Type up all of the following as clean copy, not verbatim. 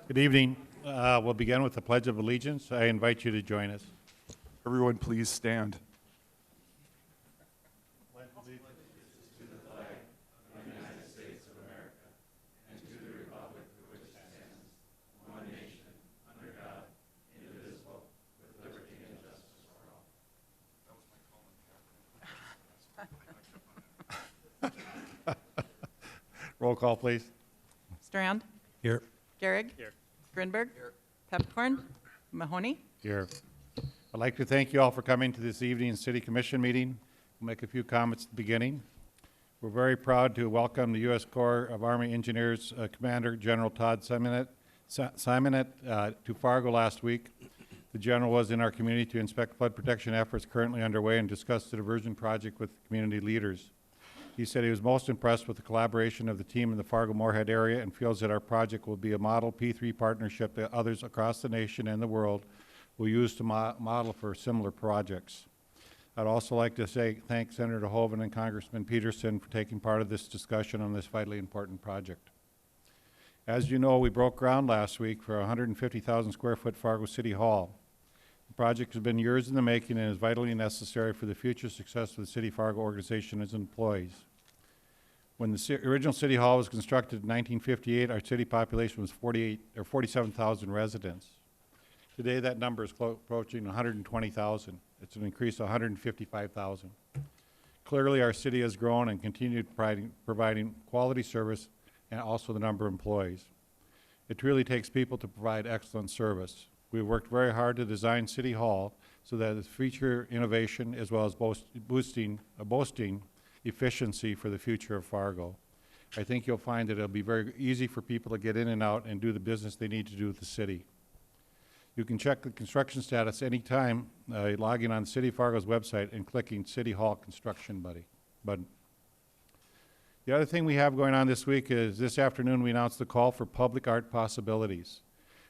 Good evening. We'll begin with the Pledge of Allegiance. I invite you to join us. Everyone, please stand. Roll call, please. Strand. Here. Gehrig. Here. Grinberg. Here. Peppercorn. Mahoney. Here. I'd like to thank you all for coming to this evening's City Commission meeting. We'll make a few comments at the beginning. We're very proud to welcome the U.S. Corps of Army Engineers Commander General Todd Simonette to Fargo last week. The General was in our community to inspect flood protection efforts currently underway and discuss the diversion project with community leaders. He said he was most impressed with the collaboration of the team in the Fargo-Moorhead area and feels that our project will be a model P3 partnership that others across the nation and the world will use to model for similar projects. I'd also like to thank Senator Hoeven and Congressman Peterson for taking part of this discussion on this vitally important project. As you know, we broke ground last week for 150,000 square foot Fargo City Hall. The project has been years in the making and is vitally necessary for the future success of the City Fargo organization and its employees. When the original City Hall was constructed in 1958, our city population was 47,000 residents. Today, that number is approaching 120,000. It's an increase of 155,000. Clearly, our city has grown and continued providing quality service and also the number of employees. It really takes people to provide excellent service. We've worked very hard to design City Hall so that it's feature innovation as well as boasting efficiency for the future of Fargo. I think you'll find that it'll be very easy for people to get in and out and do the business they need to do with the city. You can check the construction status anytime logging on City of Fargo's website and clicking City Hall Construction button. The other thing we have going on this week is this afternoon we announced the call for public art possibilities.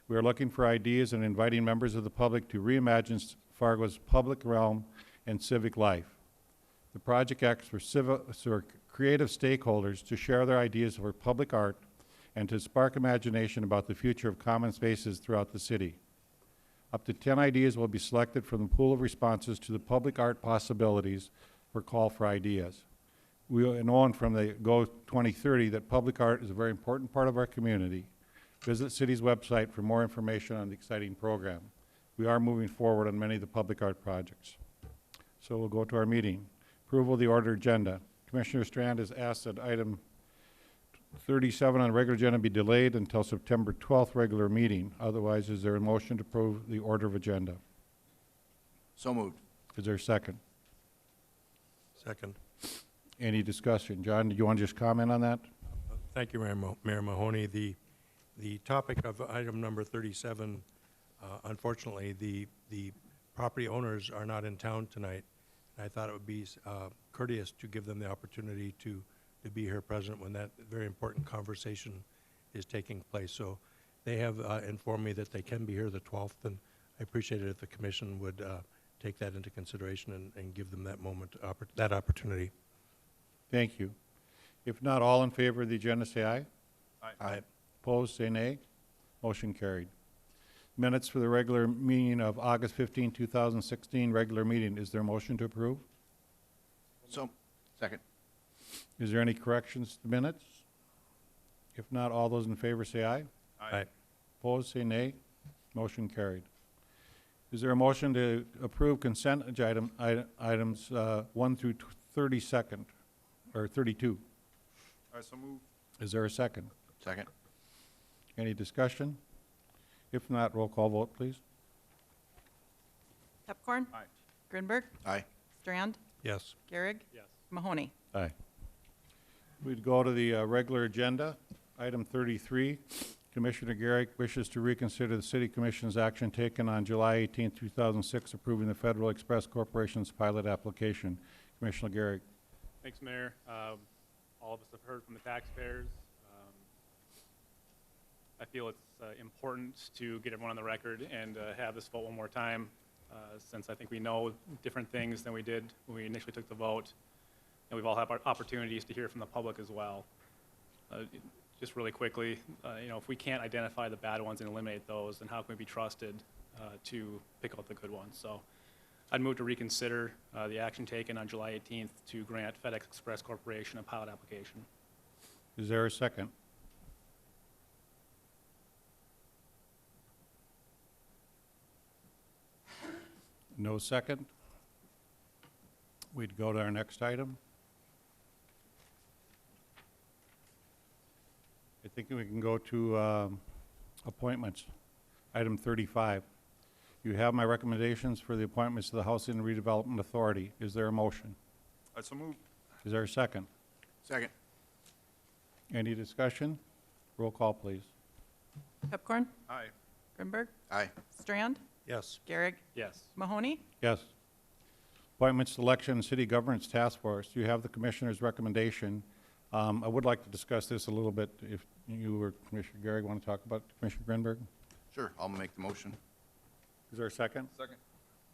We are looking for ideas and inviting members of the public to reimagine Fargo's public realm and civic life. The project asks for creative stakeholders to share their ideas for public art and to spark imagination about the future of common spaces throughout the city. Up to 10 ideas will be selected from the pool of responses to the public art possibilities for call for ideas. We know from the Go 2030 that public art is a very important part of our community. Visit City's website for more information on the exciting program. We are moving forward on many of the public art projects. So we'll go to our meeting. Approval of the order agenda. Commissioner Strand has asked that item 37 on the regular agenda be delayed until September 12th regular meeting. Otherwise, is there a motion to approve the order of agenda? So moved. Is there a second? Second. Any discussion? John, do you want to just comment on that? Thank you, Mayor Mahoney. The topic of item number 37, unfortunately, the property owners are not in town tonight. I thought it would be courteous to give them the opportunity to be here present when that very important conversation is taking place. So they have informed me that they can be here the 12th, and I appreciate it if the commission would take that into consideration and give them that that opportunity. Thank you. If not, all in favor of the agenda say aye. Aye. Opposed, say nay. Motion carried. Minutes for the regular meeting of August 15, 2016, regular meeting. Is there a motion to approve? So, second. Is there any corrections to the minutes? If not, all those in favor say aye. Aye. Opposed, say nay. Motion carried. Is there a motion to approve consent items 1 through 32nd, or 32? So moved. Is there a second? Second. Any discussion? If not, roll call vote, please. Peppercorn. Aye. Grinberg. Aye. Strand. Yes. Gehrig. Yes. Mahoney. Aye. We'd go to the regular agenda. Item 33, Commissioner Gehrig wishes to reconsider the City Commission's action taken on July 18, 2006, approving the Federal Express Corporation's pilot application. Commissioner Gehrig. Thanks, Mayor. All of us have heard from the taxpayers. I feel it's important to get everyone on the record and have this vote one more time, since I think we know different things than we did when we initially took the vote, and we've all had opportunities to hear from the public as well. just really quickly, if we can't identify the bad ones and eliminate those, then how can we be trusted to pick out the good ones? So I'd move to reconsider the action taken on July 18th to grant FedEx Express Corporation a pilot application. Is there a second? No second? We'd go to our next item. I think we can go to appointments. Item 35. You have my recommendations for the appointments to the Housing and Redevelopment Authority. Is there a motion? I so move. Is there a second? Second. Any discussion? Roll call, please. Pepcorn? Aye. Grinberg? Aye. Strand? Yes. Garrick? Yes. Mahoney? Yes. Appointments, Election, and City Governance Task Force. You have the Commissioner's recommendation. I would like to discuss this a little bit. If you or Commissioner Garrick want to talk about it. Commissioner Grinberg? Sure, I'll make the motion. Is there a second? Second.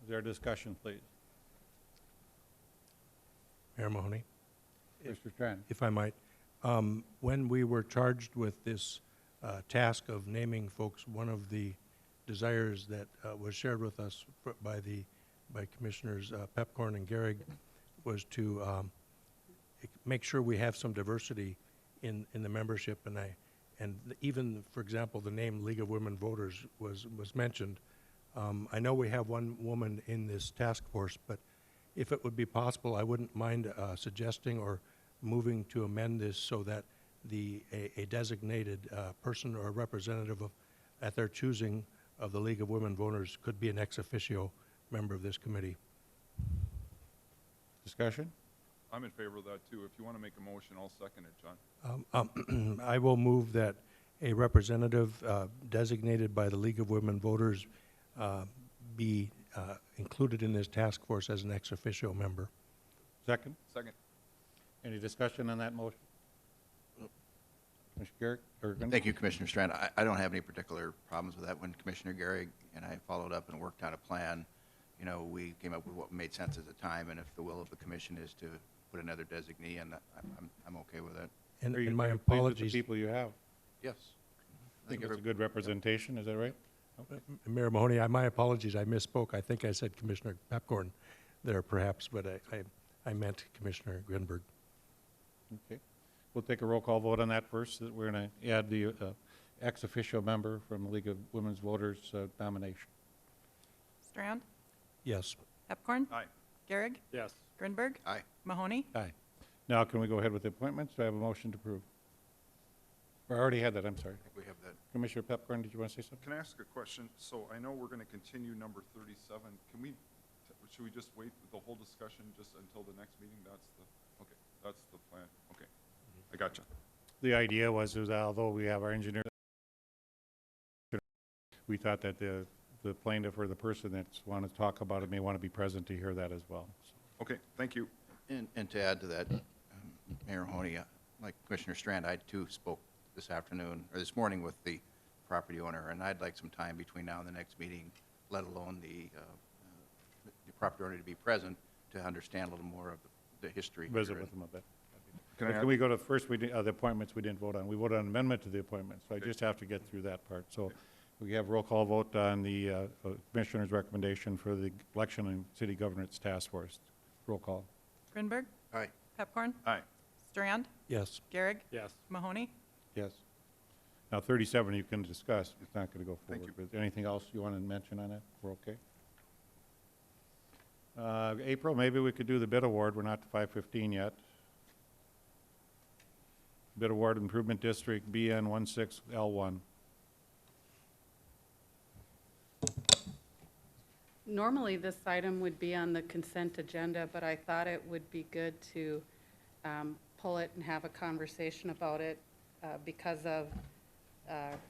Is there a discussion, please? Mayor Mahoney, Mr. Strand? if I might, when we were charged with this task of naming folks, one of the desires that was shared with us by Commissioners Pepcorn and Garrick was to make sure we have some diversity in the membership, and even, for example, the name League of Women Voters was mentioned. I know we have one woman in this task force, but if it would be possible, I wouldn't mind suggesting or moving to amend this so that a designated person or representative at their choosing of the League of Women Voters could be an ex officio member of this committee. Discussion? I'm in favor of that too. If you want to make a motion, I'll second it, John. I will move that a representative designated by the League of Women Voters be included in this task force as an ex officio member. Second? Second. Any discussion on that motion? Commissioner Garrick? Or Grinberg? Thank you, Commissioner Strand. I don't have any particular problems with that. When Commissioner Gary and I followed up and worked out a plan, we came up with what made sense at the time, and if the will of the commission is to put another designee, and I'm okay with that. And, Are you and my pleased with the apologies, people you have? Yes. I think it's a good representation, is that right? Mayor Mahoney, my apologies, I misspoke. I think I said Commissioner Pepcorn there perhaps, but I meant Commissioner Grinberg. Okay. We'll take a roll call vote on that first. We're going to add the ex officio member from the League of Women's Voters nomination. Strand? Yes. Pepcorn? Aye. Garrick? Yes. Grinberg? Aye. Mahoney? Aye. Now can we go ahead with the appointments? Do I have a motion to approve? Or I already had that, I'm sorry. I think we have that. Commissioner Pepcorn, did you want to say something? Can I ask a question? So I know we're going to continue number 37. Should we just wait with the whole discussion just until the next meeting? That's the plan. Okay. I gotcha. The idea was although we have our engineer, we thought that the plaintiff or the person that's want to talk about it may want to be present to hear that as well. Okay, thank you. And to add to that, Mayor Mahoney, like Commissioner Strand, I too spoke this morning with the property owner, and I'd like some time between now and the next meeting, let alone the property owner to be present to understand a little more of the history. Visit here. with them a bit. Can But I can we go to first, the appointments we didn't vote on. We voted on amendment to the appointments, so I just have to get through that part. So we have roll call vote on the Commissioner's recommendation for the Election and City Governance Task Force. Roll call. Grinberg? Aye. Pepcorn? Aye. Strand? Yes. Garrick? Yes. Mahoney? Yes. Now, 37 you can discuss. It's not going to go Thank forward. But anything else you want to mention on that? We're okay? April, maybe we could do the bid award. We're not to 515 yet. Bid award Improvement District BN 16L1. Normally, this item would be on the consent agenda, but I thought it would be good to pull it and have a conversation about it because of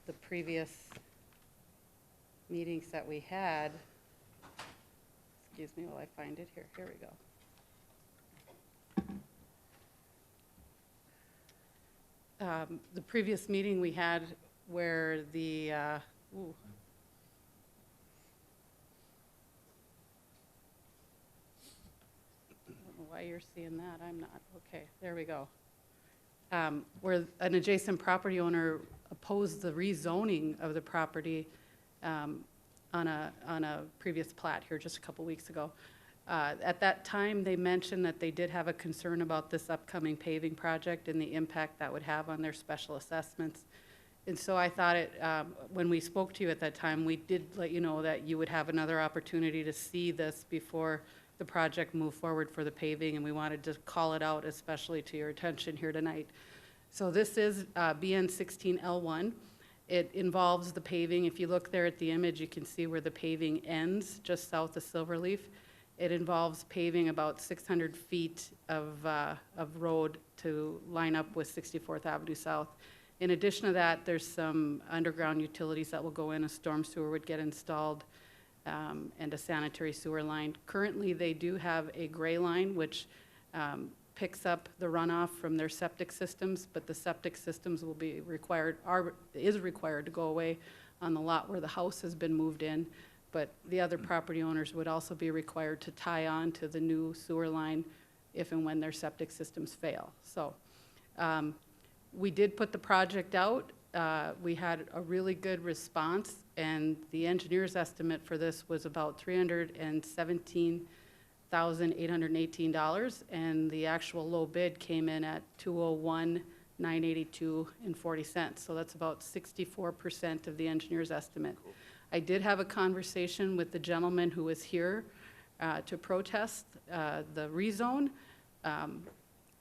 the previous meetings that we had. Excuse me while I find it here. Here we go. The previous meeting we had where the, I don't know why you're seeing that, I'm not. Okay, there we go. where an adjacent property owner opposed the rezoning of the property on a previous plat here just a couple weeks ago. At that time, they mentioned that they did have a concern about this upcoming paving project and the impact that would have on their special assessments. And so I thought when we spoke to you at that time, we did let you know that you would have another opportunity to see this before the project moved forward for the paving, and we wanted to call it out especially to your attention here tonight. So this is BN 16L1. It involves the paving. If you look there at the image, you can see where the paving ends, just south of Silverleaf. It involves paving about 600 feet of road to line up with 64th Avenue South. In addition to that, there's some underground utilities that will go in. A storm sewer would get installed, and a sanitary sewer line. Currently, they do have a gray line, which picks up the runoff from their septic systems, but the septic systems will be required, is required to go away on the lot where the house has been moved in. But the other property owners would also be required to tie on to the new sewer line if and when their septic systems fail. So we did put the project out. We had a really good response, and the engineer's estimate for this was about $317,818, and the actual low bid came in at $201,982.40. So that's about 64% of the engineer's estimate. I did have a conversation with the gentleman who was here to protest the rezone,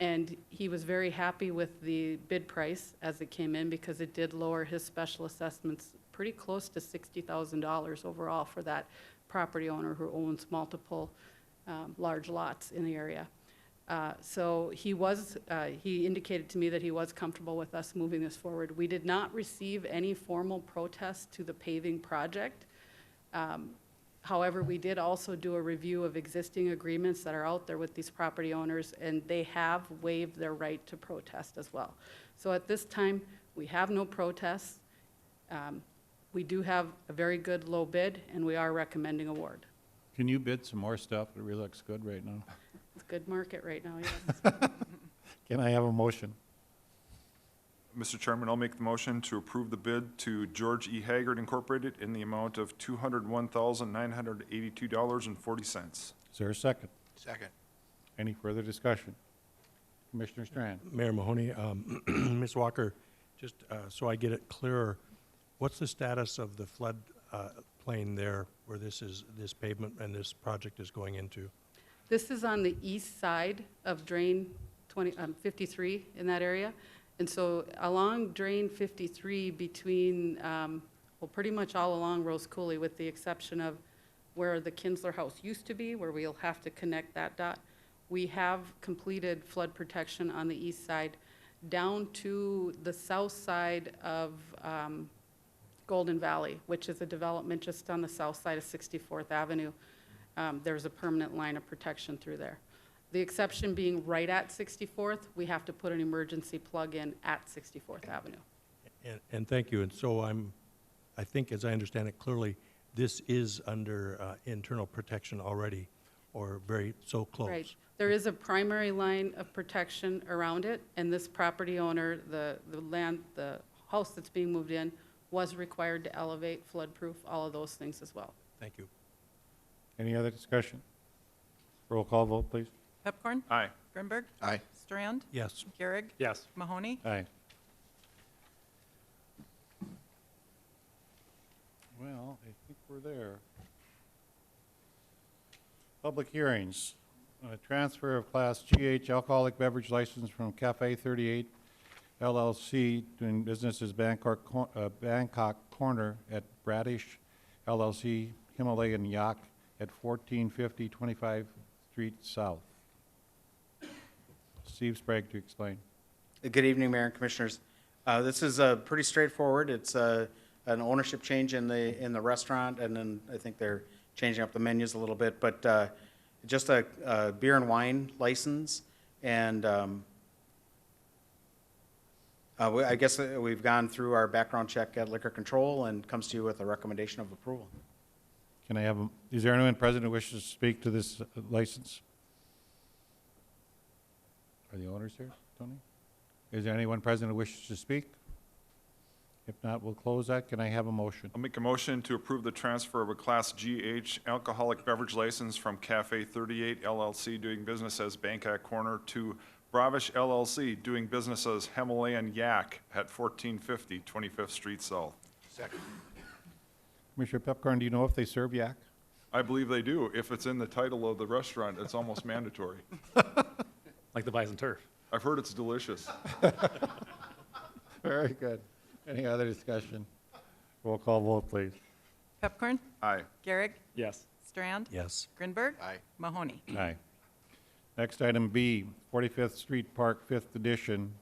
and he was very happy with the bid price as it came in because it did lower his special assessments pretty close to $60,000 overall for that property owner who owns multiple large lots in the area. So he indicated to me that he was comfortable with us moving this forward. We did not receive any formal protest to the paving project. However, we did also do a review of existing agreements that are out there with these property owners, and they have waived their right to protest as well. So at this time, we have no protests. We do have a very good low bid, and we are recommending award. Can you bid some more stuff? It really looks good right now. It's a good market right now, yes. Can I have a motion? Mr. Chairman, I'll make the motion to approve the bid to George E. Haggard Incorporated in the amount of $201,982.40. Is there a second? Second. Any further discussion? Commissioner Strand? Mayor Mahoney, Ms. Walker, just so I get it clearer, what's the status of the flood plain there where this pavement and this project is going into? This is on the east side of Drain 53 in that area. And so along Drain 53 between, well, pretty much all along Rose Coulee, with the exception of where the Kinsler House used to be, where we'll have to connect that dot, we have completed flood protection on the east side down to the south side of Golden Valley, which is a development just on the south side of 64th Avenue. There's a permanent line of protection through there. The exception being right at 64th, we have to put an emergency plug in at 64th Avenue. And thank you. And so I think, as I understand it clearly, this is under internal protection already, or so close. Right. There is a primary line of protection around it, and this property owner, the house that's being moved in, was required to elevate, flood-proof, all of those things as well. Thank you. Any other discussion? Roll call vote, please. Pepcorn? Aye. Grinberg? Aye. Strand? Yes. Gehrig? Yes. Mahoney? Aye. Well, I think we're there. Public hearings. Transfer of Class GH alcoholic beverage license from Cafe 38 LLC doing business as Bangkok Corner at Bradish LLC, Himalayan Yacht at 1450 25th Street South. Steve Sprague to explain. Good evening, Mayor and Commissioners. This is pretty straightforward. It's an ownership change in the restaurant, and then I think they're changing up the menus a little bit, but just a beer and wine license. And I guess we've gone through our background check at Liquor Control and comes to you with a recommendation of approval. Can I have, is there anyone present who wishes to speak to this license? Are the owners here, Tony? Is there anyone present who wishes to speak? If not, we'll close that. Can I have a motion? I'll make a motion to approve the transfer of a Class GH alcoholic beverage license from Cafe 38 LLC doing business as Bangkok Corner to Bravish LLC doing business as Himalayan Yak at 1450 25th Street South. Commissioner Pepcorn, do you know if they serve yak? I believe they do. If it's in the title of the restaurant, it's almost mandatory. Like the Bison Turf. I've heard it's delicious. Very good. Any other discussion? Roll call vote, please. Pepcorn? Aye. Garrick? Yes. Strand? Yes. Grinberg? Aye. Mahoney? Aye. Next item B, 45th Street Park, 5th Edition,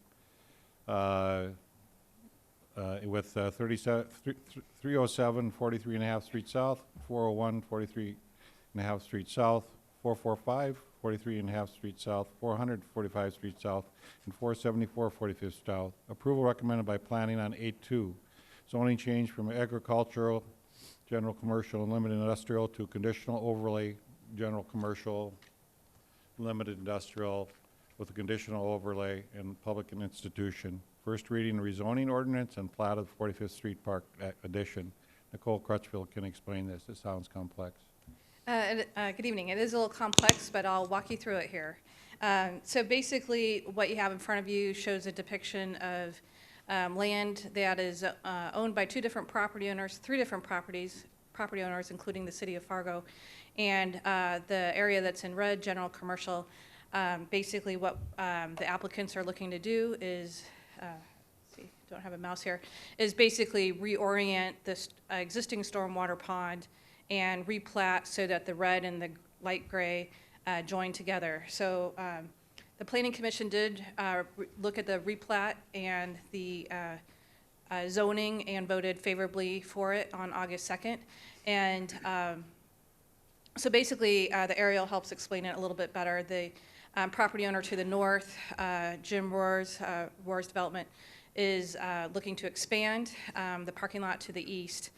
with 307, 43 and a half Street South, 401, 43 and a half Street South, 445, 43 and a half Street South, 445 Street South, and 474 45th South. Approval recommended by Planning on 8-2. Zoning change from agricultural, general commercial, and limited industrial to conditional overlay, general commercial, limited industrial, with a conditional overlay in public and institution. First reading rezoning ordinance and plat of 45th Street Park addition. Nicole Crutchfield can explain this. It sounds complex. Good evening. It is a little complex, but I'll walk you through it here. So basically, what you have in front of you shows a depiction of land that is owned by two different property owners, three different property owners, including the city of Fargo. And the area that's in red, general commercial, basically what the applicants are looking to do is, see, don't have a mouse here, is basically reorient this existing stormwater pond and replat so that the red and the light gray join together. So the Planning Commission did look at the replat and the zoning and voted favorably for it on August 2nd. And so basically, the aerial helps explain it a little bit better. The property owner to the north, Jim Rohr's development, is looking to expand the parking lot to the east.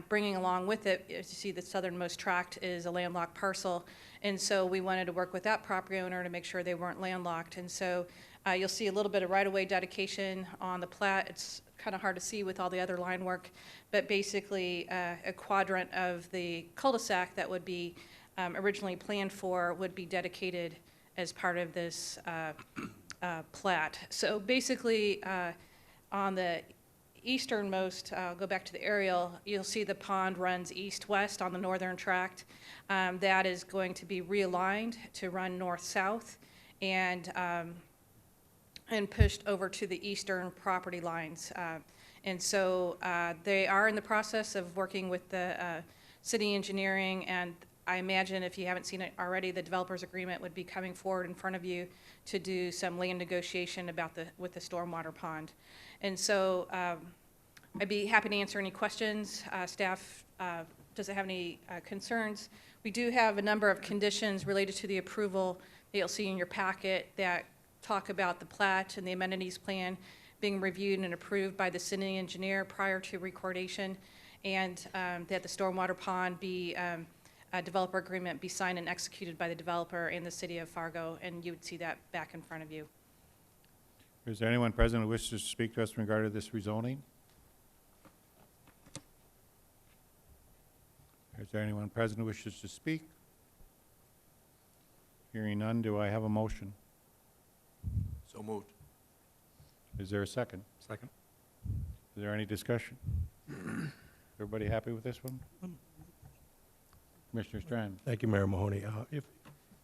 Bringing along with it, as you see, the southernmost tract is a landlocked parcel, and so we wanted to work with that property owner to make sure they weren't landlocked. And so you'll see a little bit of right-of-way dedication on the plat. It's kind of hard to see with all the other line work, but basically a quadrant of the cul-de-sac that would be originally planned for would be dedicated as part of this plat. So basically, on the easternmost, I'll go back to the aerial, you'll see the pond runs east-west on the northern tract. That is going to be realigned to run north-south and pushed over to the eastern property lines. And so they are in the process of working with the city engineering, and I imagine if you haven't seen it already, the developer's agreement would be coming forward in front of you to do some land negotiation about with the stormwater pond. And so I'd be happy to answer any questions. Staff doesn't have any concerns. We do have a number of conditions related to the approval that you'll see in your packet that talk about the plat and the amenities plan being reviewed and approved by the city engineer prior to recordation, and that the stormwater pond be a developer agreement be signed and executed by the developer and the city of Fargo, and you would see that back in front of you. Is there anyone present who wishes to speak to us in regard to this rezoning? Is there anyone present who wishes to speak? Hearing none, do I have a motion? So moved. Is there a second? Second. Is there any discussion? Everybody happy with this one? Commissioner Strand? Thank you, Mayor Mahoney.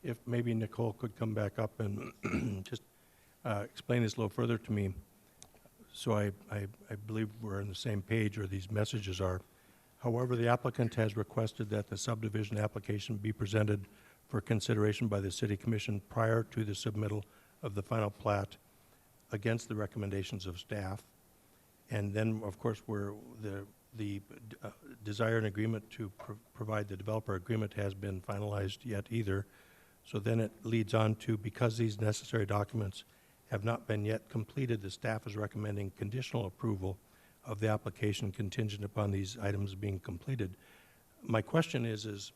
If maybe Nicole could come back up and just explain this a little further to me, so I believe we're on the same page, or these messages are. However, the applicant has requested that the subdivision application be presented for consideration by the City Commission prior to the submittal of the final plat against the recommendations of staff. And then, of course, where the desire and agreement to provide the developer agreement has been finalized yet either. So then it leads on to, because these necessary documents have not been yet completed, the staff is recommending conditional approval of the application contingent upon these items being completed. My question is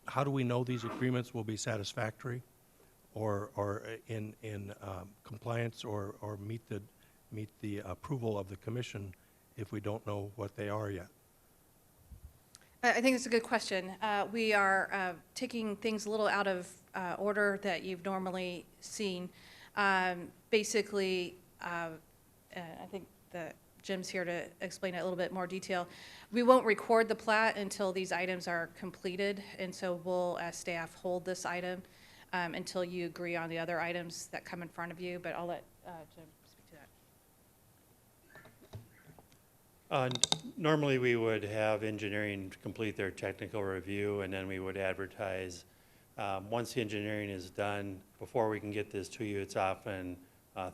how do we know these agreements will be satisfactory? or in compliance or meet the approval of the commission if we don't know what they are yet? I think it's a good question. We are taking things a little out of order that you've normally seen. Basically, I think that Jim's here to explain it a little bit more detail. We won't record the plat until these items are completed, and so we'll, as staff, hold this item until you agree on the other items that come in front of you, but I'll let Jim speak to that. Normally, we would have engineering complete their technical review, and then we would advertise. Once the engineering is done, before we can get this to you, it's often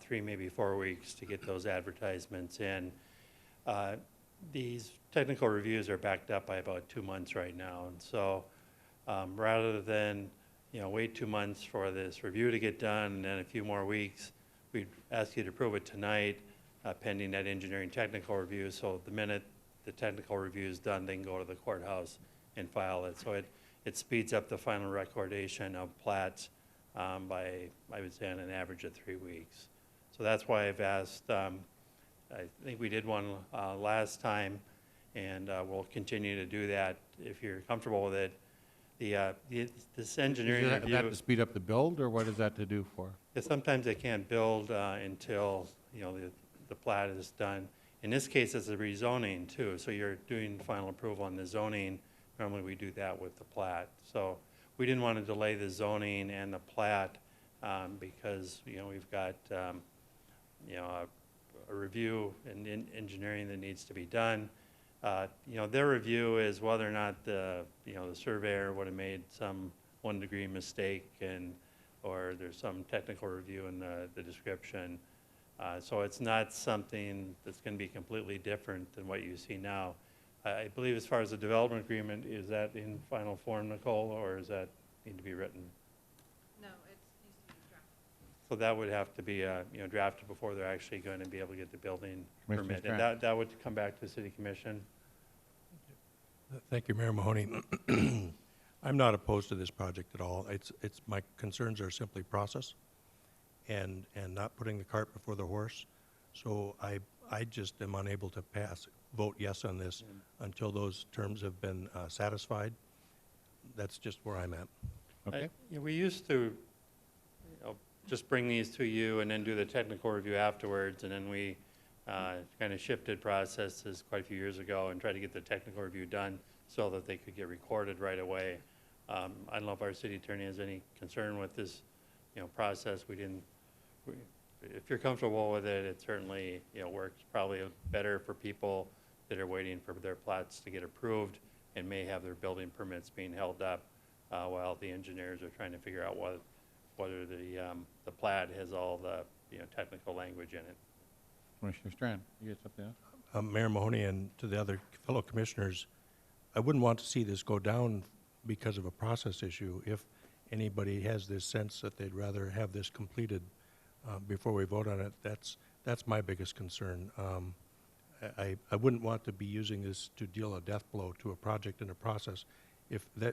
3, maybe 4 weeks to get those advertisements in. These technical reviews are backed up by about 2 months right now, and so rather than wait 2 months for this review to get done and then a few more weeks, we'd ask you to approve it tonight, pending that engineering technical review. So the minute the technical review is done, they can go to the courthouse and file it. So it speeds up the final recordation of plats by, I would say, on an average of 3 weeks. So that's why I've asked, I think we did one last time, and we'll continue to do that if you're comfortable with it. This engineering Is that review, to speed up the build, or what is that to do for? sometimes they can't build until the plat is done. In this case, it's a rezoning too, so you're doing final approval on the zoning. Normally, we do that with the plat. So we didn't want to delay the zoning and the plat because we've got a review and engineering that needs to be done. Their review is whether or not the surveyor would have made some 1-degree mistake or there's some technical review in the description. So it's not something that's going to be completely different than what you see now. I believe as far as the development agreement, is that in final form, Nicole, or does that need to be written? No, it needs to be drafted. So that would have to be drafted before they're actually going to be able to get the building Commissioner permit. And Strand. that would come back to the city commission. Thank you, Mayor Mahoney. I'm not opposed to this project at all. My concerns are simply process and not putting the cart before the horse. So I just am unable to vote yes on this until those terms have been satisfied. That's just where I'm at. Okay. We used to just bring these to you and then do the technical review afterwards, and then we kind of shifted processes quite a few years ago and tried to get the technical review done so that they could get recorded right away. I don't know if our city attorney has any concern with this process. If you're comfortable with it, it certainly works probably better for people that are waiting for their plats to get approved and may have their building permits being held up while the engineers are trying to figure out whether the plat has all the technical language in it. Commissioner Strand, you got something else? Mayor Mahoney and to the other fellow commissioners, I wouldn't want to see this go down because of a process issue. If anybody has this sense that they'd rather have this completed before we vote on it, that's my biggest concern. I wouldn't want to be using this to deal a death blow to a project and a process.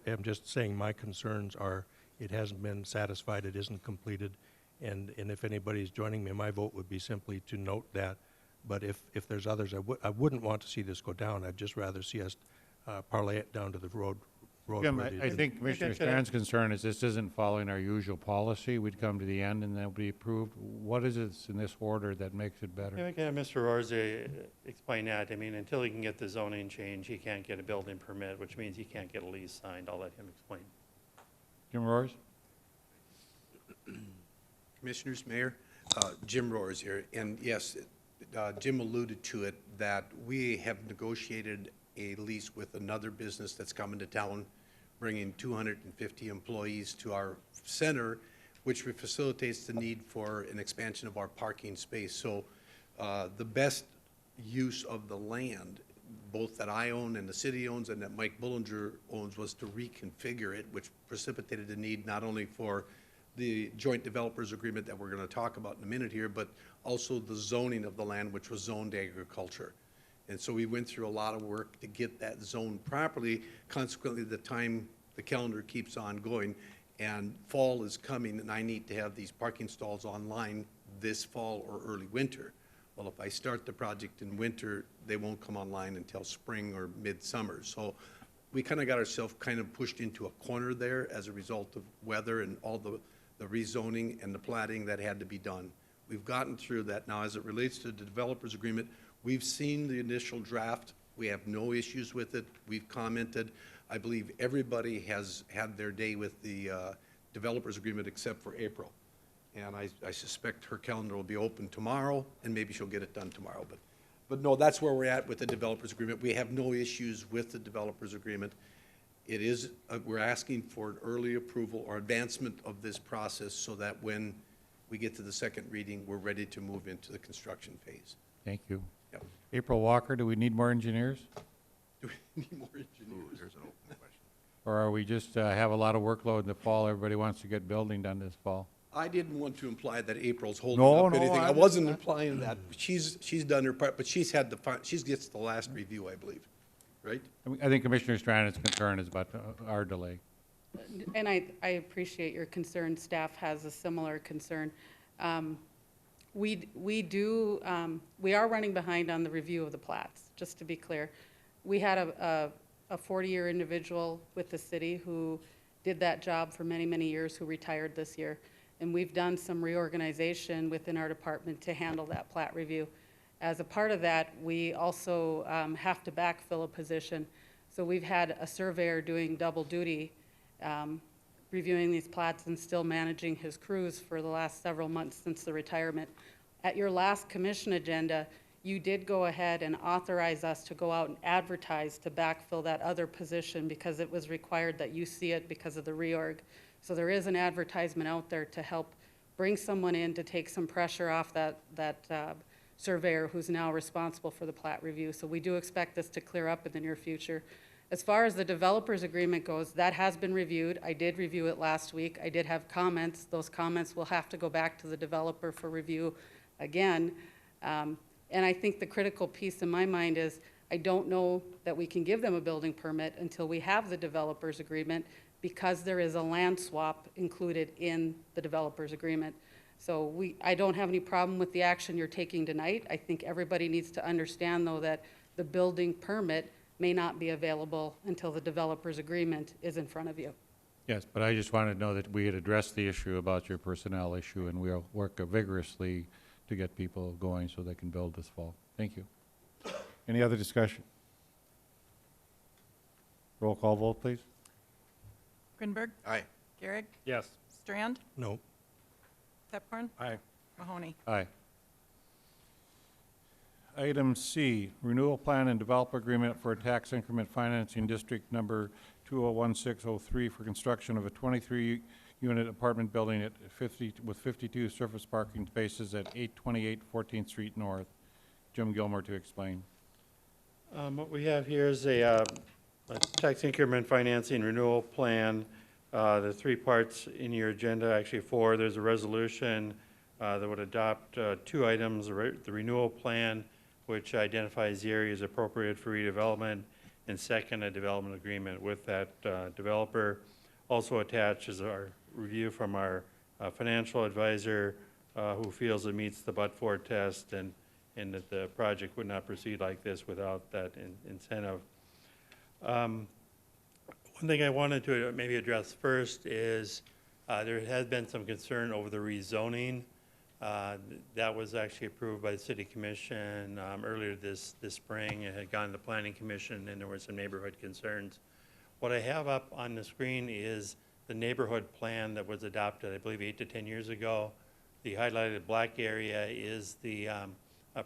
I'm just saying my concerns are it hasn't been satisfied, it isn't completed, and if anybody's joining me, my vote would be simply to note that. But if there's others, I wouldn't want to see this go down. I'd just rather see us parlay it down to the road. Jim, where I think Commissioner I should Strand's concern is this isn't following our usual policy. We'd come to the end and then it'll be approved. What is it in this order that makes it better? Yeah, we can have Mr. Orza explain that. I mean, until he can get the zoning change, he can't get a building permit, which means he can't get a lease signed. I'll let him explain. Jim Roars? Commissioners, Mayor, Jim Roars here, and yes, Jim alluded to it, that we have negotiated a lease with another business that's coming to town, bringing 250 employees to our center, which facilitates the need for an expansion of our parking space. So the best use of the land, both that I own and the city owns and that Mike Bullinger owns, was to reconfigure it, which precipitated the need not only for the joint developers agreement that we're going to talk about in a minute here, but also the zoning of the land, which was zoned agriculture. And so we went through a lot of work to get that zoned properly. Consequently, the calendar keeps on going. and fall is coming, and I need to have these parking stalls online this fall or early winter. Well, if I start the project in winter, they won't come online until spring or midsummer. So we kind of got ourselves kind of pushed into a corner there as a result of weather and all the rezoning and the plating that had to be done. We've gotten through that. Now, as it relates to the developers agreement, we've seen the initial draft. We have no issues with it. We've commented. I believe everybody has had their day with the developers agreement except for April. And I suspect her calendar will be open tomorrow, and maybe she'll get it done tomorrow. But no, that's where we're at with the developers agreement. We have no issues with the developers agreement. It is, we're asking for an early approval or advancement of this process so that when we get to the second reading, we're ready to move into the construction phase. Thank you. Yep. April Walker, do we need more engineers? Do we need more engineers? There's an open question. Or are we just have a lot of workload in the fall, everybody wants to get building done this fall? I didn't want to imply that April's holding No, up no, anything. I I'm- wasn't implying that. She's done her part, but she gets the last review, I believe, right? I think Commissioner Strana's concern is about our delay. And I appreciate your concern. Staff has a similar concern. We are running behind on the review of the plats, just to be clear. We had a 40-year individual with the city who did that job for many, many years, who retired this year. And we've done some reorganization within our department to handle that plat review. As a part of that, we also have to backfill a position. So we've had a surveyor doing double duty, reviewing these plats and still managing his crews for the last several months since the retirement. At your last commission agenda, you did go ahead and authorize us to go out and advertise to backfill that other position because it was required that you see it because of the reorg. So there is an advertisement out there to help bring someone in to take some pressure off that surveyor who's now responsible for the plat review. So we do expect this to clear up in the near future. As far as the developers agreement goes, that has been reviewed. I did review it last week. I did have comments. Those comments will have to go back to the developer for review again. And I think the critical piece in my mind is I don't know that we can give them a building permit until we have the developers agreement because there is a land swap included in the developers agreement. So I don't have any problem with the action you're taking tonight. I think everybody needs to understand, though, that the building permit may not be available until the developers agreement is in front of you. Yes, but I just wanted to know that we had addressed the issue about your personnel issue, and we'll work vigorously to get people going so they can build this fall. Thank you. Any other discussion? Roll call vote, please. Grinberg, Aye. Garrick, Yes. Strand, No. Pepcorn, Aye. Mahoney. Aye. Item C, renewal plan and developer agreement for a tax increment financing district number 201603 for construction of a 23-unit apartment building at 52 surface parking spaces at 828 14th Street North. Jim Gilmore to explain. What we have here is a tax increment financing renewal plan. The three parts in your agenda, actually four. There's a resolution that would adopt two items, the renewal plan, which identifies the areas appropriate for redevelopment, and second, a development agreement with that developer. Also attached is our review from our financial advisor who feels it meets the but-for test and that the project would not proceed like this without that incentive. One thing I wanted to maybe address first is there has been some concern over the rezoning. That was actually approved by the City Commission earlier this spring. It had gone to the Planning Commission, and there were some neighborhood concerns. What I have up on the screen is the neighborhood plan that was adopted, I believe, 8 to 10 years ago. The highlighted black area is the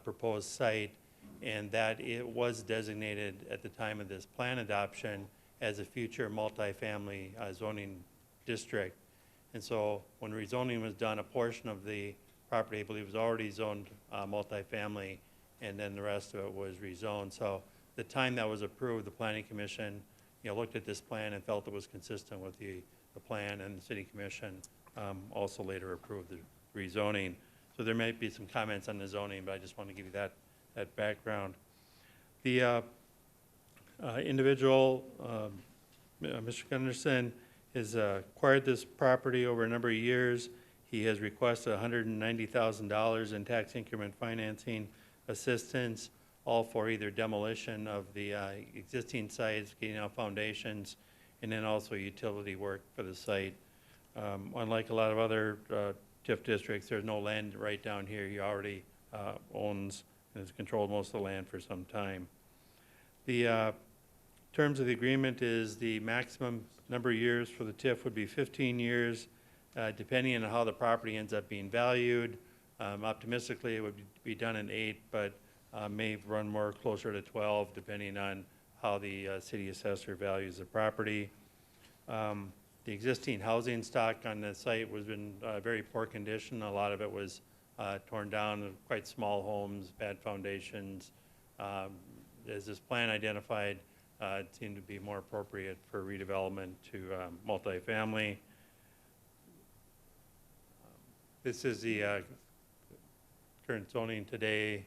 proposed site, and that it was designated at the time of this plan adoption as a future multifamily zoning district. And so when rezoning was done, a portion of the property, I believe, was already zoned multifamily, and then the rest of it was rezoned. So the time that was approved, the Planning Commission, looked at this plan and felt it was consistent with the plan, and the City Commission also later approved the rezoning. So there might be some comments on the zoning, but I just want to give you that background. The individual, Mr. Gunderson, has acquired this property over a number of years. He has requested $190,000 in tax increment financing assistance, all for either demolition of the existing sites, getting out foundations, and then also utility work for the site. Unlike a lot of other TIF districts, there's no land right down here. He already owns and has controlled most of the land for some time. The terms of the agreement is the maximum number of years for the TIF would be 15 years, depending on how the property ends up being valued. Optimistically, it would be done in 8, but may run more closer to 12, depending on how the city assessor values the property. The existing housing stock on the site was in very poor condition. A lot of it was torn down, quite small homes, bad foundations. As this plan identified, it seemed to be more appropriate for redevelopment to multifamily. This is the current zoning today,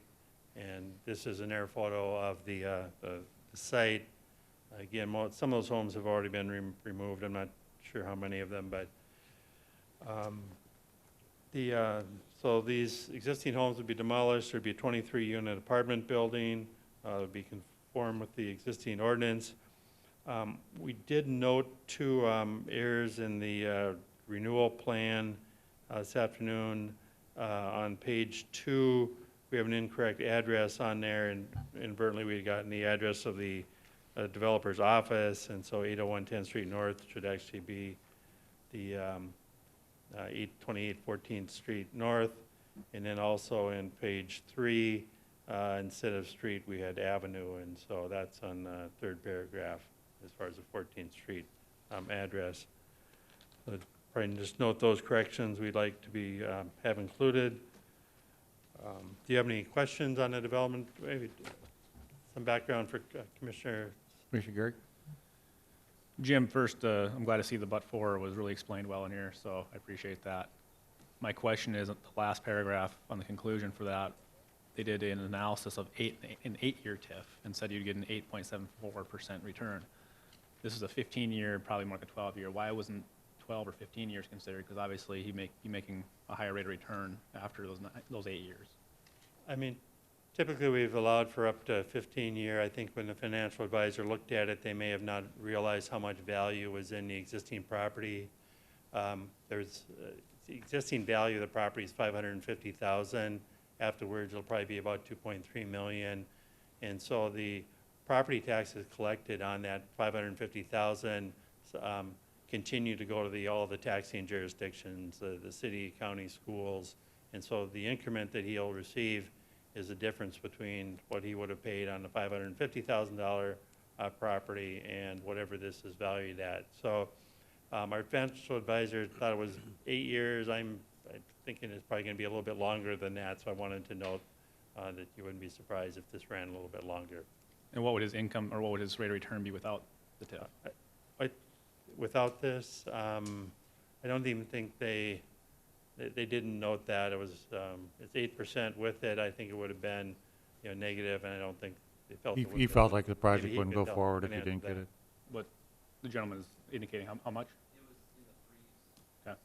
and this is an air photo of the site. Again, some of those homes have already been removed. I'm not sure how many of them, but so these existing homes would be demolished. There'd be a 23-unit apartment building. It would be conform with the existing ordinance. We did note 2 errors in the renewal plan this afternoon. On page 2, we have an incorrect address on there, and inadvertently we had gotten the address of the developer's office, and so 801 10th Street North should actually be the 828 14th Street North. And then also in page 3, instead of street, we had avenue, and so that's on the 3rd paragraph as far as the 14th Street address. Probably just note those corrections we'd like to be have included. Do you have any questions on the development? Maybe some background for Commissioner Commissioner Garrick? Jim, first, I'm glad to see the but-for was really explained well in here, so I appreciate that. My question is, the last paragraph on the conclusion for that, they did an analysis of an 8-year TIF and said you'd get an 8.74% return. This is a 15-year, probably more like a 12-year. Why wasn't 12 or 15 years considered? Because obviously you're making a higher rate of return after those 8 years. I mean, typically we've allowed for up to 15-year. I think when the financial advisor looked at it, they may have not realized how much value was in the existing property. There's the existing value of the property is $550,000. Afterwards, it'll probably be about $2.3 million. And so the property taxes collected on that $550,000 continue to go to all the taxing jurisdictions, the city, county, schools. And so the increment that he'll receive is the difference between what he would have paid on the $550,000 property and whatever this is valued at. So our financial advisor thought it was 8 years. I'm thinking it's probably going to be a little bit longer than that, so I wanted to note that you wouldn't be surprised if this ran a little bit longer. And what would his income, or what would his rate of return be without the TIF? Without this, I don't even think they didn't note that. It was, it's 8% with it. I think it would have been, negative, and I don't think they felt it would He have felt been. like the project Maybe he wouldn't could go tell forward if he finance didn't get that. it. What the gentleman is indicating, how much? Okay.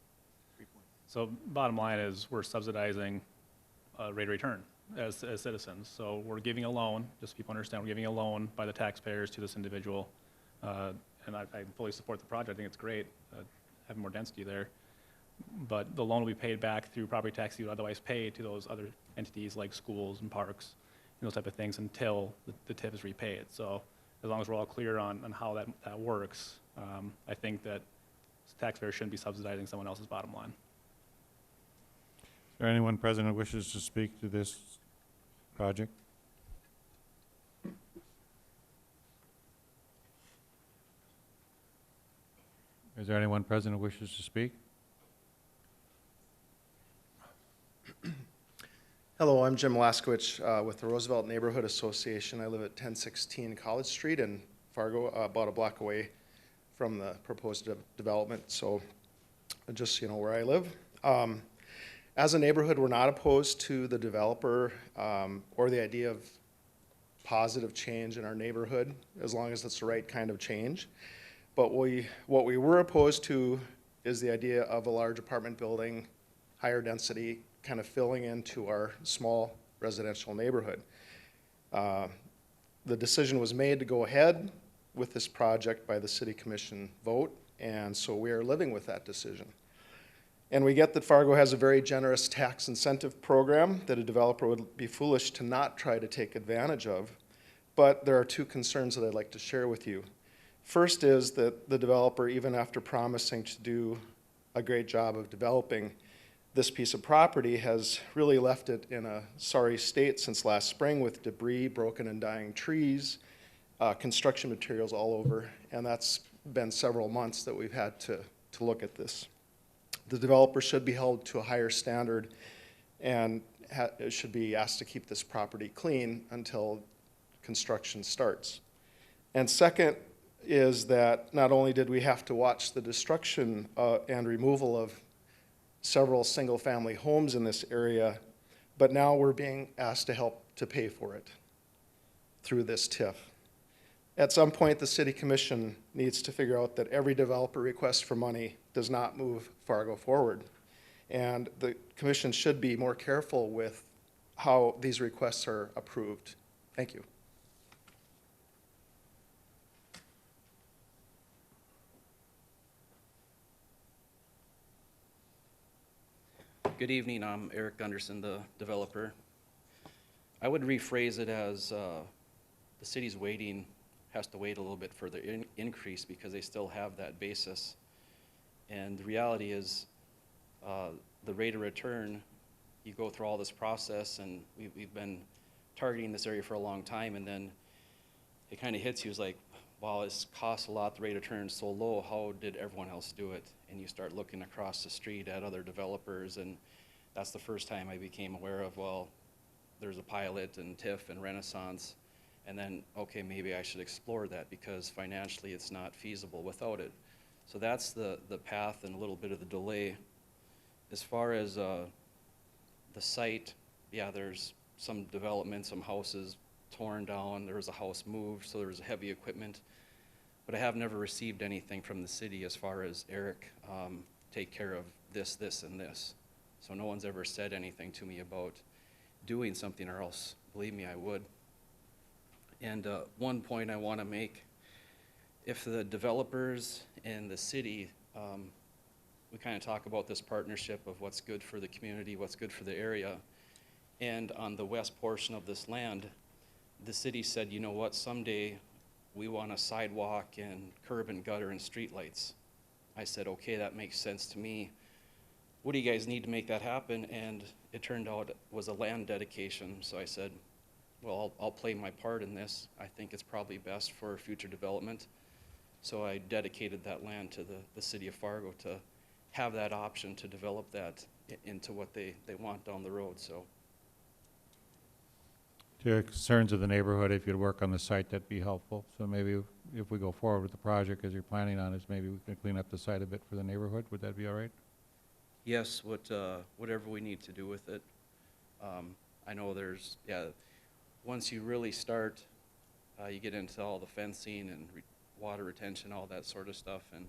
So bottom line is, we're subsidizing rate of return as citizens. So we're giving a loan, just so people understand, we're giving a loan by the taxpayers to this individual. And I fully support the project. I think it's great, having more density there. But the loan will be paid back through property tax you would otherwise pay to those other entities like schools and parks, and those type of things, until the TIF is repaid. So as long as we're all clear on how that works, I think that taxpayers shouldn't be subsidizing someone else's bottom line. Is there anyone present who wishes to speak to this project? Is there anyone present who wishes to speak? Hello, I'm Jim Laskowicz with the Roosevelt Neighborhood Association. I live at 1016 College Street in Fargo, about a block away from the proposed development, so just so you know where I live. As a neighborhood, we're not opposed to the developer or the idea of positive change in our neighborhood, as long as it's the right kind of change. But what we were opposed to is the idea of a large apartment building, higher density, kind of filling into our small residential neighborhood. The decision was made to go ahead with this project by the city commission vote, and so we are living with that decision. And we get that Fargo has a very generous tax incentive program that a developer would be foolish to not try to take advantage of, but there are two concerns that I'd like to share with you. First is that the developer, even after promising to do a great job of developing this piece of property, has really left it in a sorry state since last spring with debris, broken and dying trees, construction materials all over, and that's been several months that we've had to look at this. The developer should be held to a higher standard and should be asked to keep this property clean until construction starts. And second is that not only did we have to watch the destruction and removal of several single-family homes in this area, but now we're being asked to help to pay for it through this TIF. At some point, the City Commission needs to figure out that every developer request for money does not move Fargo forward. And the Commission should be more careful with how these requests are approved. Thank you. Good evening, I'm Eric Gunderson, the developer. I would rephrase it as the city's has to wait a little bit for the increase because they still have that basis. And the reality is the rate of return, you go through all this process, and we've been targeting this area for a long time, and then it kind of hits you as like, wow, this costs a lot, the rate of return is so low, how did everyone else do it? And you start looking across the street at other developers, and that's the first time I became aware of, well, there's a pilot and TIF and Renaissance, and then, okay, maybe I should explore that because financially it's not feasible without it. So that's the path and a little bit of the delay. As far as the site, yeah, there's some development, some houses torn down, there was a house moved, so there was heavy equipment. But I have never received anything from the city as far as, Eric, take care of this, this, and this. So no one's ever said anything to me about doing something, or else, believe me, I would. And one point I want to make, if the developers and the city, we kind of talk about this partnership of what's good for the community, what's good for the area, and on the west portion of this land, the city said, you know what, someday we want a sidewalk and curb and gutter and streetlights. I said, okay, that makes sense to me. What do you guys need to make that happen? And it turned out it was a land dedication. So I said, well, I'll play my part in this. I think it's probably best for future development. So I dedicated that land to the city of Fargo to have that option to develop that into what they want down the road. So. To your concerns of the neighborhood, if you'd work on the site, that'd be helpful. So maybe if we go forward with the project as you're planning on, is maybe we can clean up the site a bit for the neighborhood. Would that be all right? Yes, whatever we need to do with it. I know there's, yeah, once you really start, you get into all the fencing and water retention, all that sort of stuff. And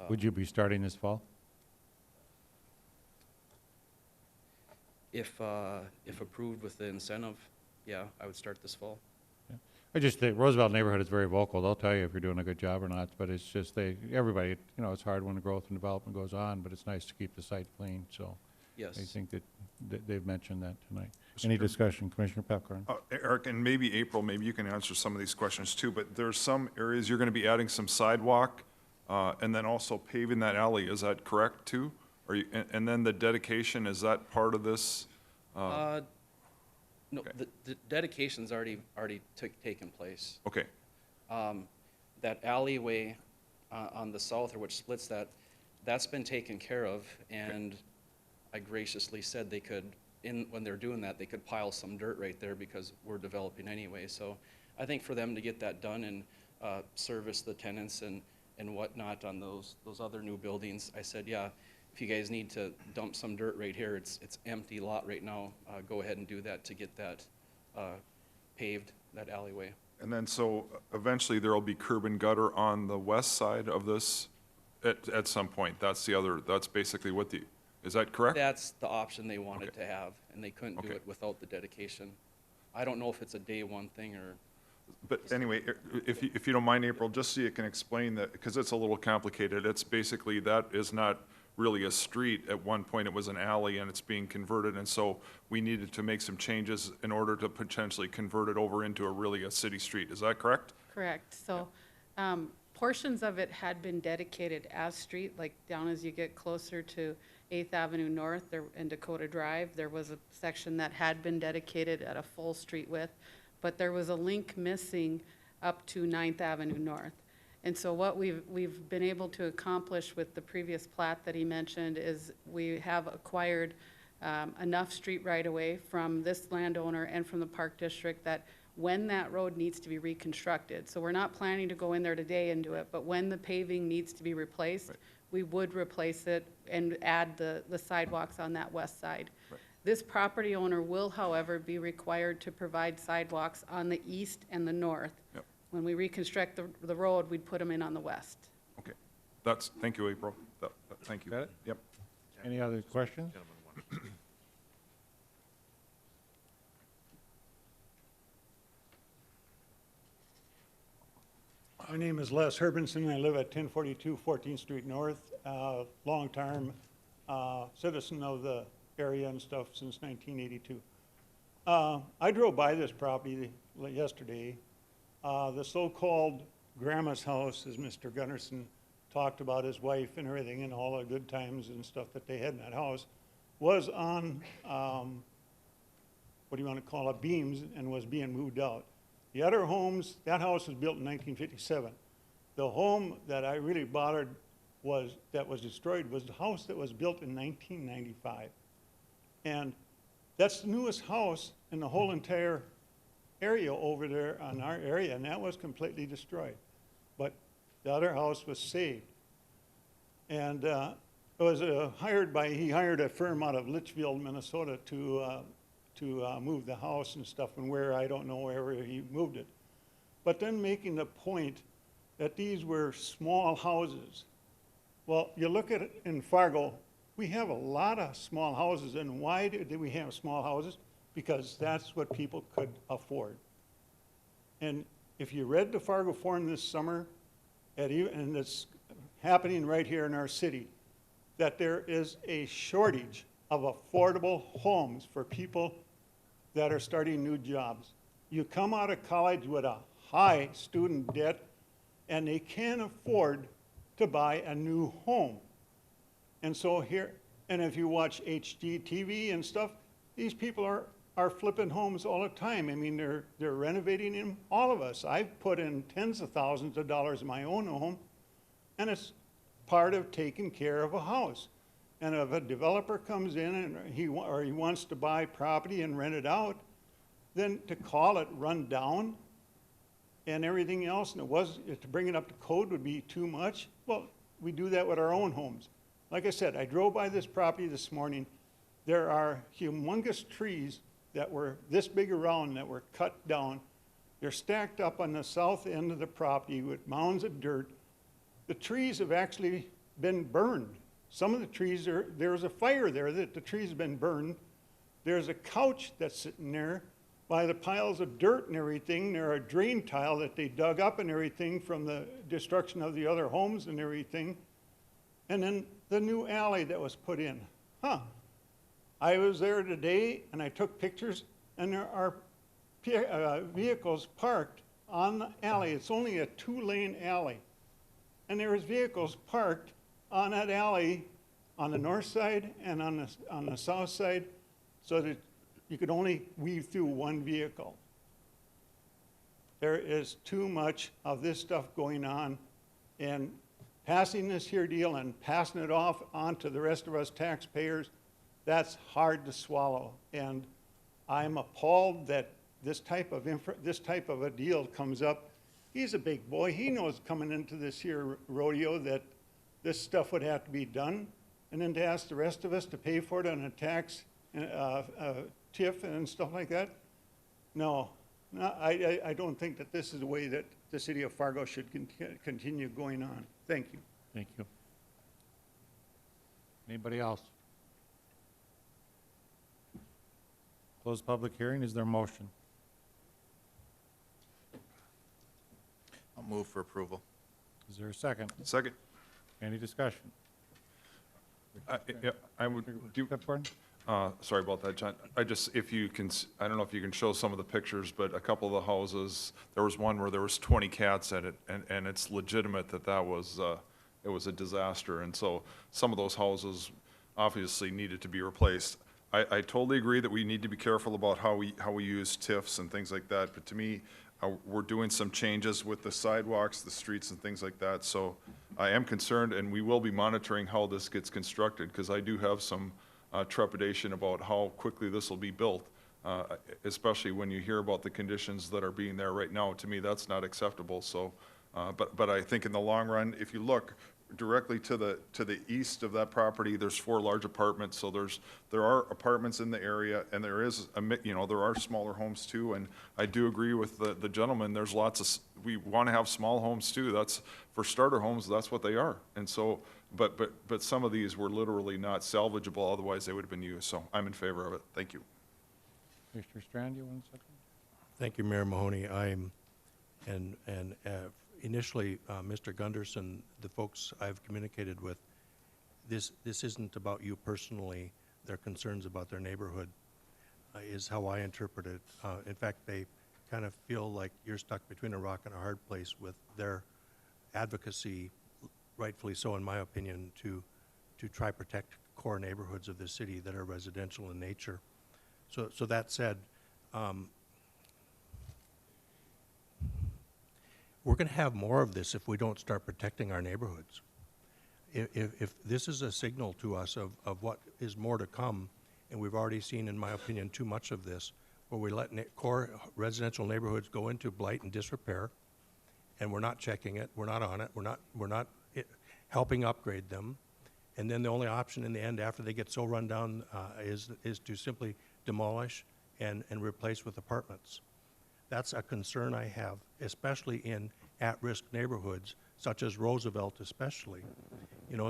Would you be starting this fall? if approved with the incentive, yeah, I would start this fall. I just think Roosevelt neighborhood is very vocal. They'll tell you if you're doing a good job or not, but it's just everybody, you know, it's hard when the growth and development goes on, but it's nice to keep the site clean, so. Yes. I think that they've mentioned that tonight. Any discussion, Commissioner Pepcorn? Eric, and maybe April, maybe you can answer some of these questions too, but there's some areas you're going to be adding some sidewalk and then also paving that alley. Is that correct too? Are you, and then the dedication, is that part of this? No, okay. the dedication's already taken place. Okay. That alleyway on the south, or which splits that, that's been taken care of, and I graciously said they could, when they're doing that, they could pile some dirt right there because we're developing anyway. So I think for them to get that done and service the tenants and whatnot on those other new buildings, I said, yeah, if you guys need to dump some dirt right here, it's empty lot right now, go ahead and do that to get that paved, that alleyway. And then, so eventually there will be curb and gutter on the west side of this at some point. That's basically what is that correct? That's the option they wanted to have, and they couldn't do Okay. it without the dedication. I don't know if it's a day one thing or, But anyway, if you don't mind, April, just so you can explain that, because it's a little complicated, it's basically, that is not really a street. At one point, it was an alley, and it's being converted, and so we needed to make some changes in order to potentially convert it over into a city street. Is that correct? Correct. So portions of it had been dedicated as street, like down as you get closer to 8th Avenue North and Dakota Drive. There was a section that had been dedicated at a full street width, but there was a link missing up to 9th Avenue North. And so what we've been able to accomplish with the previous plat that he mentioned is we have acquired enough street right-of-way from this landowner and from the Park District that when that road needs to be reconstructed, so we're not planning to go in there today and do it, but when the paving needs to be replaced, we would replace it and add the sidewalks on that west side. This property owner will, however, be required to provide sidewalks on the east and the north. Yep. When we reconstruct the road, we'd put them in on the west. Okay. Thank you, April. Thank you. Got it? Yep. Any other questions? My name is Les Herbenson. I live at 1042 14th Street North. Long-term citizen of the area and stuff since 1982. I drove by this property yesterday. The so-called grandma's house, as Mr. Gunnarsson talked about his wife and everything and all the good times and stuff that they had in that house, was on, what do you want to call it, beams, and was being moved out. The other homes, that house was built in 1957. The home that I really bothered that was destroyed was the house that was built in 1995. And that's the newest house in the whole entire area over there on our area, and that was completely destroyed. But the other house was saved. And it was he hired a firm out of Litchfield, Minnesota to move the house and stuff, and where, I don't know wherever he moved it. But then making the point that these were small houses. Well, you look at it in Fargo, we have a lot of small houses, and why do we have small houses? Because that's what people could afford. And if you read the Fargo Forum this summer, and it's happening right here in our city, that there is a shortage of affordable homes for people that are starting new jobs. You come out of college with a high student debt, and they can't afford to buy a new home. And so here, and if you watch HGTV and stuff, these people are flipping homes all the time. I mean, they're renovating them, all of us. I've put in tens of thousands of dollars in my own home, and it's part of taking care of a house. And if a developer comes in and he wants to buy property and rent it out, then to call it run down and everything else, and to bring it up to code would be too much. Well, we do that with our own homes. Like I said, I drove by this property this morning. There are humongous trees that were this big around that were cut down. They're stacked up on the south end of the property with mounds of dirt. The trees have actually been burned. Some of the trees, there's a fire there that the trees have been burned. There's a couch that's sitting there by the piles of dirt and everything. There are drain tile that they dug up and everything from the destruction of the other homes and everything. And then the new alley that was put in. I was there today and I took pictures, and there are vehicles parked on the alley. It's only a 2-lane alley. And there was vehicles parked on that alley on the north side and on the south side, so that you could only weave through one vehicle. There is too much of this stuff going on, and passing this here deal and passing it off onto the rest of us taxpayers, that's hard to swallow. And I'm appalled that this type of a deal comes up. He's a big boy. He knows coming into this here rodeo that this stuff would have to be done, and then to ask the rest of us to pay for it on a tax TIF and stuff like that. No, No, I don't think that this is the way that the city of Fargo should continue going on. Thank you. Thank you. Anybody else? Close public hearing. Is there a motion? I'll move for approval. Is there a second? Second. Any discussion? Yeah, I would, do, Peppercorn? sorry about that, John. I just, if you can, I don't know if you can show some of the pictures, but a couple of the houses, there was one where there was 20 cats in it, and it's legitimate that was, it was a disaster. And so some of those houses obviously needed to be replaced. I totally agree that we need to be careful about how we use TIFs and things like that, but to me, we're doing some changes with the sidewalks, the streets and things like that. So I am concerned, and we will be monitoring how this gets constructed, because I do have some trepidation about how quickly this will be built, especially when you hear about the conditions that are being there right now. To me, that's not acceptable. So, but I think in the long run, if you look directly to the east of that property, there's 4 large apartments. So there are apartments in the area, and there is there are smaller homes too. And I do agree with the gentleman. There's lots of, we want to have small homes too. That's, for starter homes, that's what they are. And so, but some of these were literally not salvageable, otherwise they would have been used. So I'm in favor of it. Thank you. Commissioner Strand, you want a second? Thank you, Mayor Mahoney. Initially, Mr. Gunderson, the folks I've communicated with, this isn't about you personally. Their concerns about their neighborhood is how I interpret it. In fact, they kind of feel like you're stuck between a rock and a hard place with their advocacy, rightfully so in my opinion, to try protect core neighborhoods of the city that are residential in nature. So that said, we're going to have more of this if we don't start protecting our neighborhoods. If this is a signal to us of what is more to come, and we've already seen, in my opinion, too much of this, where we let core residential neighborhoods go into blight and disrepair, and we're not checking it, we're not on it, we're not helping upgrade them, and then the only option in the end after they get so run down is to simply demolish and replace with apartments. That's a concern I have, especially in at-risk neighborhoods, such as Roosevelt especially.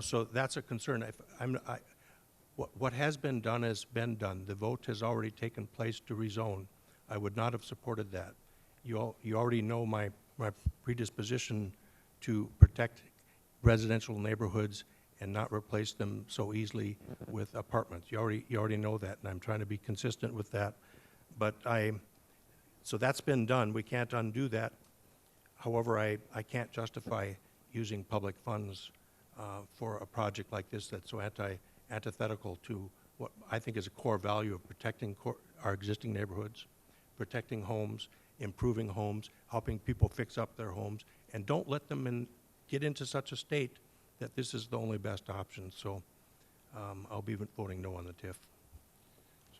So that's a concern. What has been done has been done. The vote has already taken place to rezone. I would not have supported that. You already know my predisposition to protect residential neighborhoods and not replace them so easily with apartments. You already know that, and I'm trying to be consistent with that. But so that's been done. We can't undo that. However, I can't justify using public funds for a project like this that's so antithetical to what I think is a core value of protecting our existing neighborhoods, protecting homes, improving homes, helping people fix up their homes, and don't let them get into such a state that this is the only best option. So I'll be voting no on the TIF.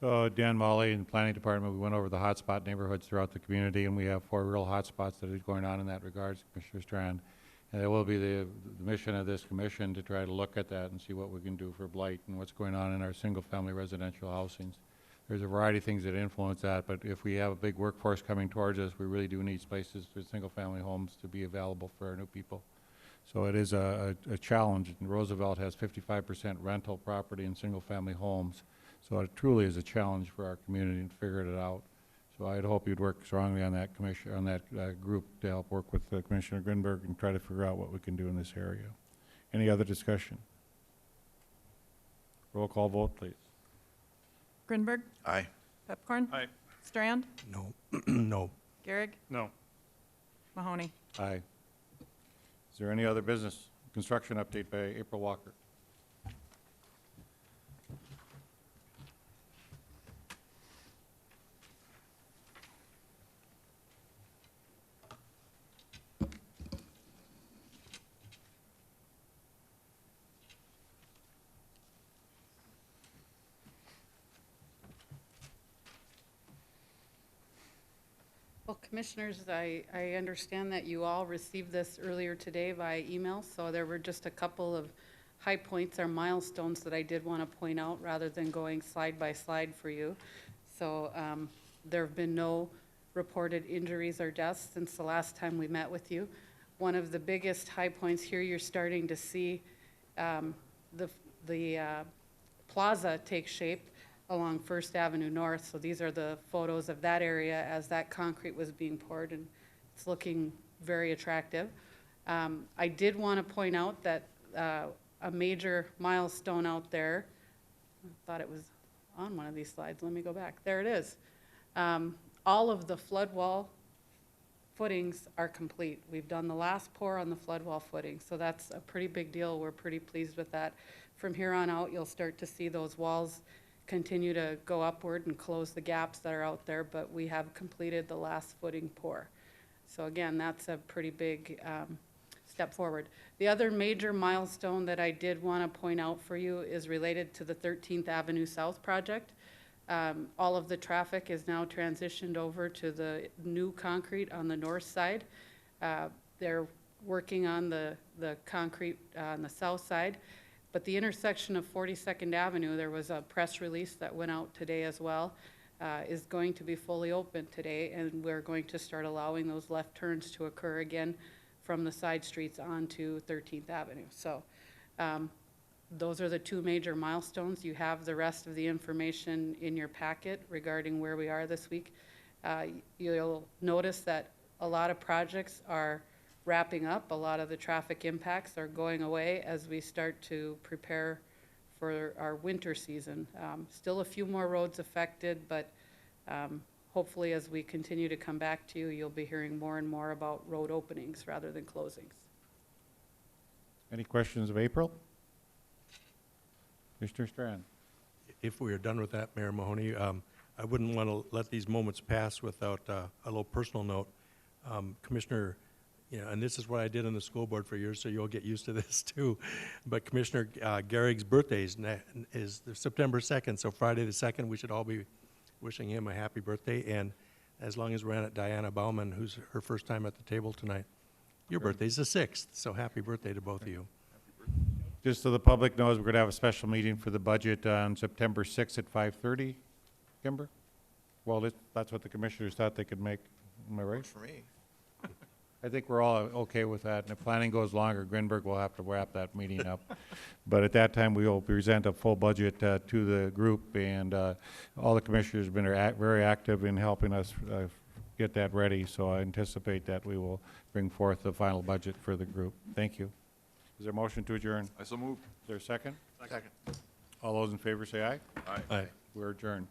So Dan Molly in the Planning Department, we went over the hotspot neighborhoods throughout the community, and we have 4 real hotspots that are going on in that regards, Commissioner Strand. And it will be the mission of this commission to try to look at that and see what we can do for blight and what's going on in our single-family residential housings. There's a variety of things that influence that, but if we have a big workforce coming towards us, we really do need places for single-family homes to be available for our new people. So it is a challenge. And Roosevelt has 55% rental property in single-family homes. So it truly is a challenge for our community to figure it out. So I'd hope you'd work strongly on that commission, on that group to help work with Commissioner Grinberg and try to figure out what we can do in this area. Any other discussion? Roll call vote, please. Grinberg? Aye. Pepcorn? Aye. Strand? No. No. Gehrig? No. Mahoney? Aye. Is there any other business? Construction update by April Walker. Well, Commissioners, I understand that you all received this earlier today via email, so there were just a couple of high points or milestones that I did want to point out rather than going slide by slide for you. So there have been no reported injuries or deaths since the last time we met with you. One of the biggest high points here, you're starting to see the plaza take shape along First Avenue North. So these are the photos of that area as that concrete was being poured, and it's looking very attractive. I did want to point out that a major milestone out there, I thought it was on one of these slides. Let me go back. There it is. All of the flood wall footings are complete. We've done the last pour on the flood wall footing, so that's a pretty big deal. We're pretty pleased with that. From here on out, you'll start to see those walls continue to go upward and close the gaps that are out there, but we have completed the last footing pour. So again, that's a pretty big step forward. The other major milestone that I did want to point out for you is related to the 13th Avenue South project. All of the traffic is now transitioned over to the new concrete on the north side. They're working on the concrete on the south side. But the intersection of 42nd Avenue, there was a press release that went out today as well, is going to be fully open today, and we're going to start allowing those left turns to occur again from the side streets onto 13th Avenue. So those are the two major milestones. You have the rest of the information in your packet regarding where we are this week. You'll notice that a lot of projects are wrapping up. A lot of the traffic impacts are going away as we start to prepare for our winter season. Still a few more roads affected, but hopefully as we continue to come back to you, you'll be hearing more and more about road openings rather than closings. Any questions of April? Mr. Strand? If we are done with that, Mayor Mahoney, I wouldn't want to let these moments pass without a little personal note. Commissioner, and this is what I did on the school board for years, so you'll get used to this too. But Commissioner Gehrig's birthday is September 2nd, so Friday the 2nd, we should all be wishing him a happy birthday. And as long as we're at Diana Bauman, who's her first time at the table tonight, your birthday's the 6th, so happy birthday to both of you. Just so the public knows, we're going to have a special meeting for the budget on September 6th at 5:30. Kimber? Well, that's what the commissioners thought they could make. Am I right? For me. I think we're all okay with that. And if planning goes longer, Grinberg will have to wrap that meeting up. But at that time, we will present a full budget to the group, and all the commissioners have been very active in helping us get that ready. So I anticipate that we will bring forth the final budget for the group. Thank you. Is there a motion to adjourn? I so move. Is there a second? Second. All those in favor say aye. Aye. Aye. We're adjourned.